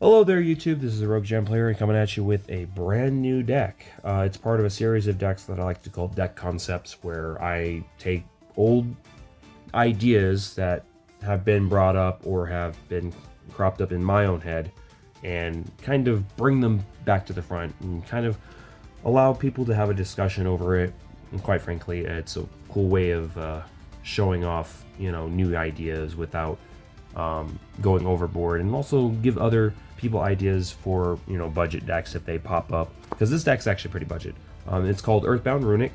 Hello there, YouTube. This is the Rogue Gem Player coming at you with a brand new deck. It's part of a series of decks that I like to call deck concepts, where I take old ideas that have been brought up or have been cropped up in my own head and kind of bring them back to the front and kind of allow people to have a discussion over it. And quite frankly, it's a cool way of showing off, new ideas without going overboard, and also give other people ideas for budget decks if they pop up, because this deck's actually pretty budget. It's called Earthbound Runick.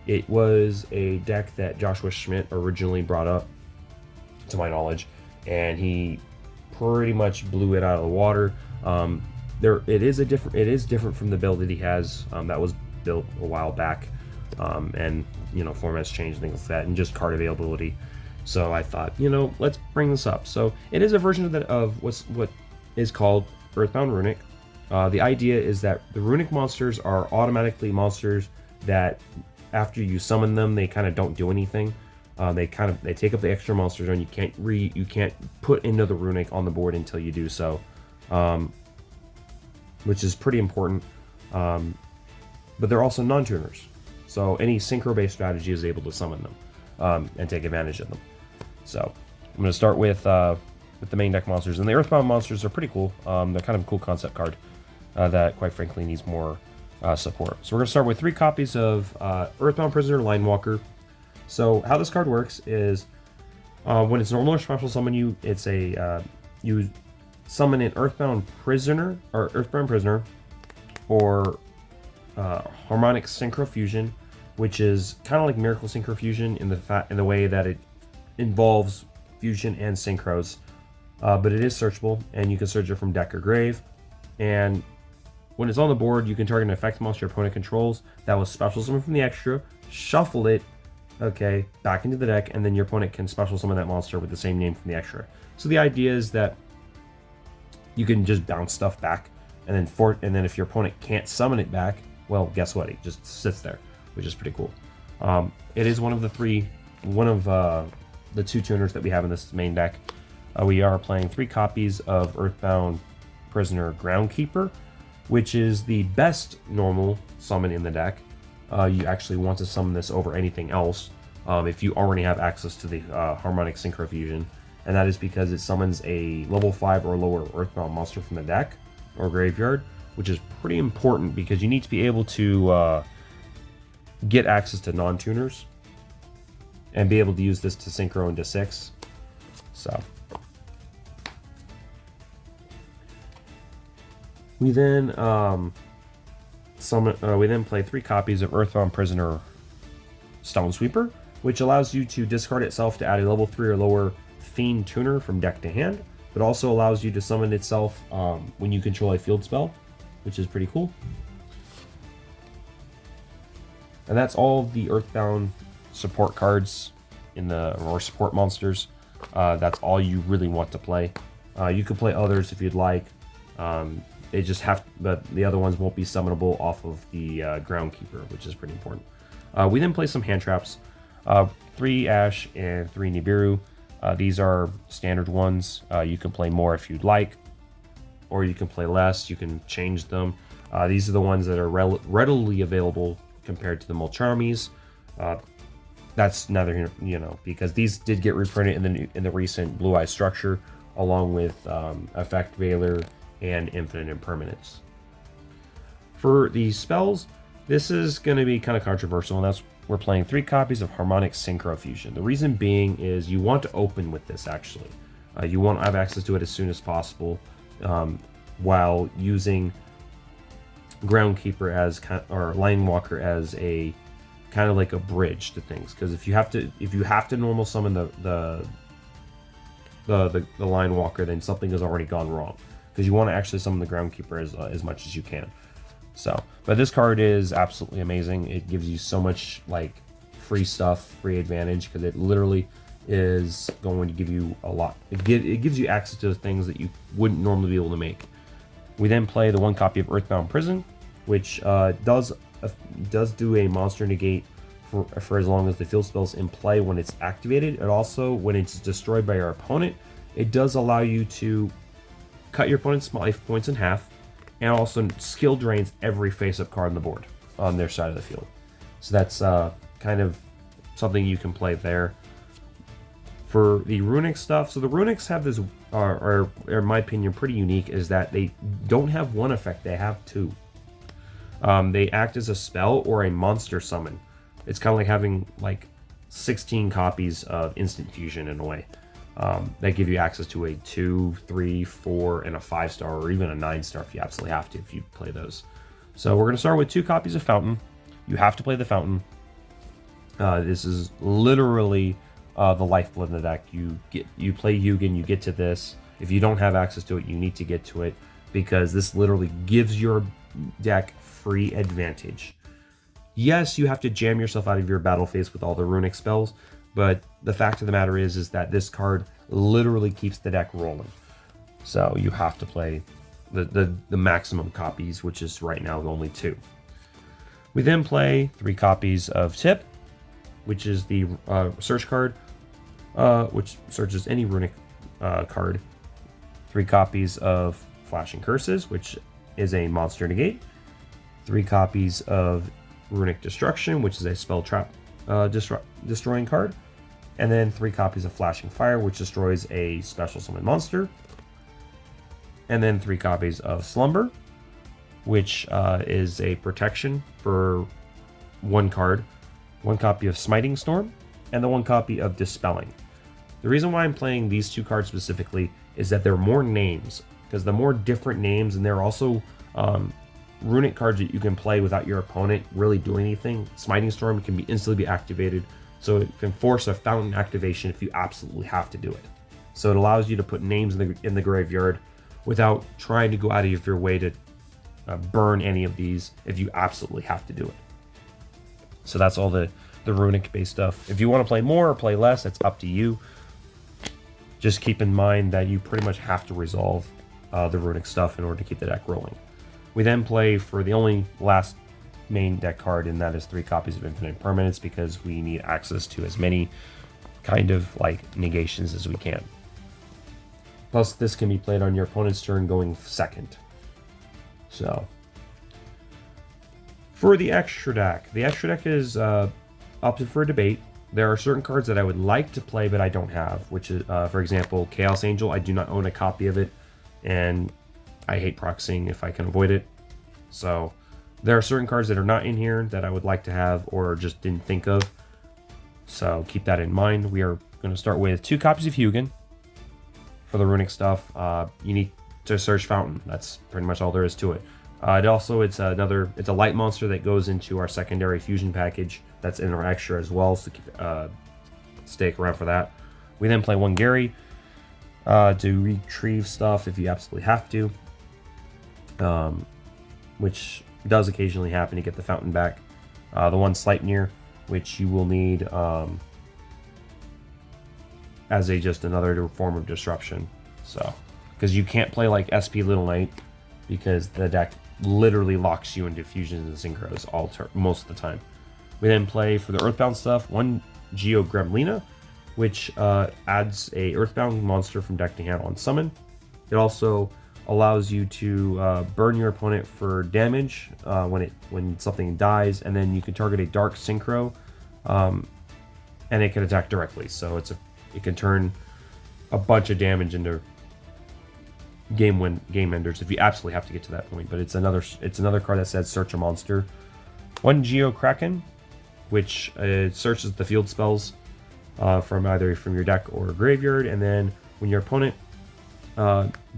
It was a deck that Joshua Schmidt originally brought up, to my knowledge, and he pretty much blew it out of the water. It is different from the build that he has that was built a while back, and formats changed, things like that, and just card availability. So I thought, let's bring this up. So it is a version of what is called Earthbound Runick. The idea is that the Runick monsters are automatically monsters that, after you summon them, they kind of don't do anything. They take up the extra monster zone. You can't put another Runick on the board until you do so, which is pretty important. But they're also non-tuners, so any synchro-based strategy is able to summon them and take advantage of them. So I'm going to start with the main deck monsters, and the Earthbound monsters are pretty cool. They're kind of a cool concept card that, quite frankly, needs more support. So we're going to start with 3 copies of Earthbound Prisoner Linewalker. So how this card works is, when it's normal or special summon, you summon an Earthbound Prisoner or Harmonic Synchro Fusion, which is kind of like Miracle Synchro Fusion in the way that it involves fusion and synchros, but it is searchable, and you can search it from deck or grave. And when it's on the board, you can target an effect monster your opponent controls that was special summon from the extra, shuffle it, back into the deck, and then your opponent can special summon that monster with the same name from the extra. So the idea is that you can just bounce stuff back, and then if your opponent can't summon it back, well, guess what? It just sits there, which is pretty cool. It is one of the 2 tuners that we have in this main deck. We are playing 3 copies of Earthbound Prisoner Groundkeeper, which is the best normal summon in the deck. You actually want to summon this over anything else if you already have access to the Harmonic Synchro Fusion, and that is because it summons a level 5 or lower Earthbound monster from the deck or graveyard, which is pretty important because you need to be able to get access to non-tuners and be able to use this to synchro into 6. So we then play 3 copies of Earthbound Prisoner Stonesweeper, which allows you to discard itself to add a level 3 or lower Fiend tuner from deck to hand, but also allows you to summon itself when you control a field spell, which is pretty cool. And that's all the Earthbound support cards or support monsters. That's all you really want to play. You could play others if you'd like. But the other ones won't be summonable off of the Groundkeeper, which is pretty important. We then play some hand traps. 3 Ash and 3 Nibiru. These are standard ones. You can play more if you'd like, or you can play less. You can change them. These are the ones that are readily available compared to the Mulcharmies. That's neither here, because these did get reprinted in the recent Blue Eye structure, along with Effect Veiler and Infinite Impermanence. For the spells, this is going to be kind of controversial, and we're playing 3 copies of Harmonic Synchro Fusion. The reason being is you want to open with this, actually. You want to have access to it as soon as possible, while using Groundkeeper or Linewalker as a kind of like a bridge to things. Because if you have to normal summon the Linewalker, then something has already gone wrong, because you want to actually summon the Groundkeeper as much as you can. But this card is absolutely amazing. It gives you so much free stuff, free advantage, because it literally is going to give you a lot. It gives you access to things that you wouldn't normally be able to make. We then play the 1 copy of Earthbound Prison, which does do a monster negate for as long as the field spell's in play when it's activated. And also, when it's destroyed by your opponent, it does allow you to cut your opponent's life points in half, and also skill drains every face-up card on the board on their side of the field. So that's kind of something you can play there. For the Runick stuff, so the Runicks have this, are in my opinion, pretty unique, is that they don't have one effect, they have two. They act as a spell or a monster summon. It's kind of like having like 16 copies of Instant Fusion in a way. That give you access to a 2, 3, 4, and a 5-star, or even a 9-star if you absolutely have to, if you play those. So we're going to start with 2 copies of Fountain. You have to play the Fountain. This is literally the lifeblood in the deck. You play Hugin, you get to this. If you don't have access to it, you need to get to it, because this literally gives your deck free advantage. Yes, you have to jam yourself out of your battle phase with all the Runick spells, but the fact of the matter is that this card literally keeps the deck rolling. So you have to play the maximum copies, which is right now only 2. We then play 3 copies of Tip, which is the search card, which searches any Runick card. 3 copies of Flashing Curses, which is a monster negate. 3 copies of Runick Destruction, which is a spell trap destroying card. And then 3 copies of Flashing Fire, which destroys a special summon monster. And then 3 copies of Slumber, which is a protection for 1 card. 1 copy of Smiting Storm, and the 1 copy of Dispelling. The reason why I'm playing these 2 cards specifically is that there are more names, because the more different names, and there are also Runick cards that you can play without your opponent really doing anything. Smiting Storm can be instantly be activated, so it can force a Fountain activation if you absolutely have to do it. So it allows you to put names in the graveyard without trying to go out of your way to burn any of these if you absolutely have to do it. So that's all the Runick based stuff. If you want to play more or play less, it's up to you. Just keep in mind that you pretty much have to resolve the Runick stuff in order to keep the deck rolling. We then play for the only last main deck card, and that is 3 copies of Infinite Permanence, because we need access to as many kind of like negations as we can. Plus, this can be played on your opponent's turn going second. So, for the extra deck is up for debate. There are certain cards that I would like to play, but I don't have, which is, for example, Chaos Angel. I do not own a copy of it, and I hate proxying if I can avoid it. So, there are certain cards that are not in here that I would like to have or just didn't think of. So, keep that in mind. We are going to start with 2 copies of Hugin. For the Runick stuff, you need to search Fountain. That's pretty much all there is to it. It's a light monster that goes into our secondary fusion package. That's in our extra as well, so stick around for that. We then play 1 Gary to retrieve stuff if you absolutely have to, which does occasionally happen to get the Fountain back. The 1 Sleipnir, which you will need as just another form of disruption. So, because you can't play like SP Little Knight, because the deck literally locks you into fusions and synchros most of the time. We then play for the Earthbound stuff 1 Geo Gremlina, which adds a Earthbound monster from deck to hand on summon. It also allows you to burn your opponent for damage when something dies, and then you can target a Dark Synchro, and it can attack directly. So it can turn a bunch of damage into game enders if you absolutely have to get to that point. But it's another card that says search a monster. 1 Geo Kraken, which searches the field spells from either your deck or graveyard, and then when your opponent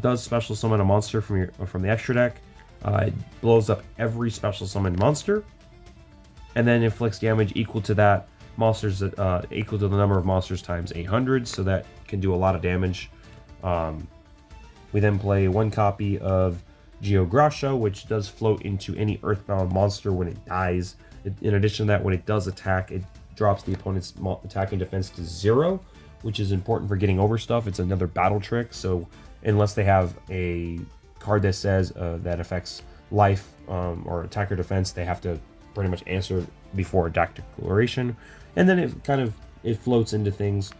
does special summon a monster from the extra deck, it blows up every special summoned monster, and then inflicts damage equal to that monsters equal to the number of monsters times 800, so that can do a lot of damage. We then play 1 copy of Geograsha, which does float into any Earthbound monster when it dies. In addition to that, when it does attack, it drops the opponent's attack and defense to 0, which is important for getting over stuff. It's another battle trick, so unless they have a card that says that affects life or attack or defense, they have to pretty much answer before a deck declaration. And then it floats into things.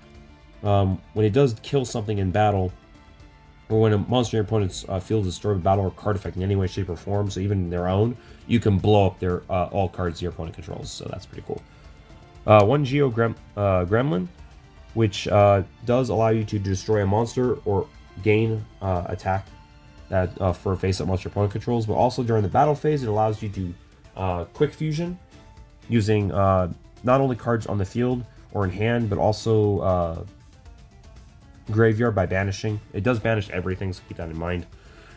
When it does kill something in battle, or when a monster in your opponent's field is destroyed by battle or card effect in any way, shape, or form, so even their own, you can blow up their all cards your opponent controls. So that's pretty cool. One Gremlin, which does allow you to destroy a monster or gain attack that for a face-up monster opponent controls, but also during the battle phase, it allows you to quick fusion using not only cards on the field or in hand, but also graveyard by banishing. It does banish everything, so keep that in mind.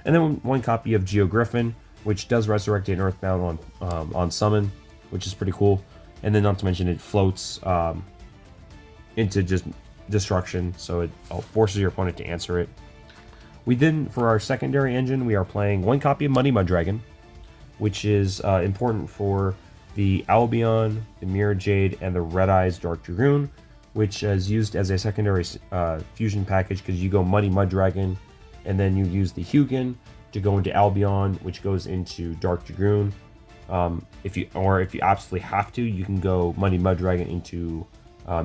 And then one copy of Geogriffin, which does resurrect an Earthbound on summon, which is pretty cool. And then not to mention it floats into just destruction, so it forces your opponent to answer it. We then, for our secondary engine, we are playing one copy of Muddy Mudragon, which is important for the Albion, the Mirror Jade, and the Red Eyes Dark Dragoon, which is used as a secondary fusion package because you go Muddy Mudragon, and then you use the Hugin to go into Albion, which goes into Dark Dragoon. If you absolutely have to, you can go Muddy Mudragon into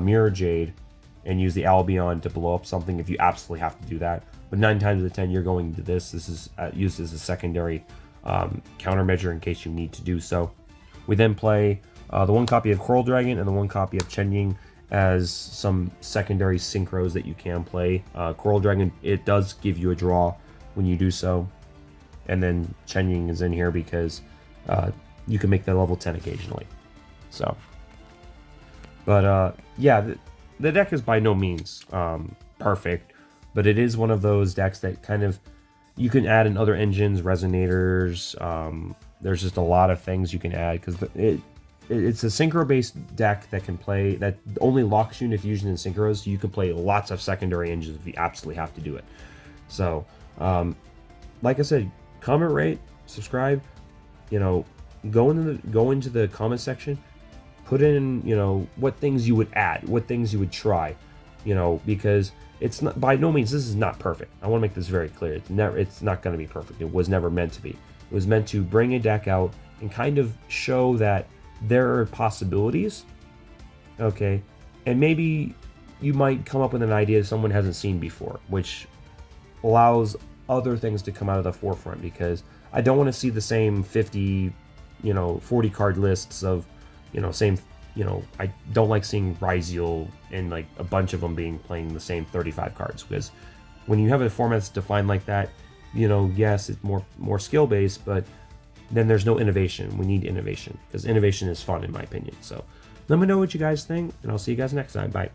Mirror Jade and use the Albion to blow up something if you absolutely have to do that. But 9 times out of 10, you're going into this. This is used as a secondary countermeasure in case you need to do so. We then play the one copy of Coral Dragon and the one copy of Chen Ying as some secondary synchros that you can play. Coral Dragon, it does give you a draw when you do so. And then Chen Ying is in here because you can make that level 10 occasionally. So, but yeah, the deck is by no means perfect, but it is one of those decks that kind of you can add in other engines, resonators. There's just a lot of things you can add because it's a synchro-based deck that can play, that only locks you into fusion and synchros. So you can play lots of secondary engines if you absolutely have to do it. So, like I said, comment, rate, subscribe. You know, go into the comment section. Put in, you know, what things you would add, what things you would try. You know, because it's not, by no means, this is not perfect. I want to make this very clear. It's not going to be perfect. It was never meant to be. It was meant to bring a deck out and kind of show that there are possibilities. Okay, and maybe you might come up with an idea someone hasn't seen before, which allows other things to come out of the forefront, because I don't want to see the same 50, 40 card lists of, same, I don't like seeing Ryziel and like a bunch of them playing the same 35 cards, because when you have a format that's defined like that, yes, it's more skill based, but then there's no innovation. We need innovation because innovation is fun, in my opinion. So let me know what you guys think, and I'll see you guys next time. Bye.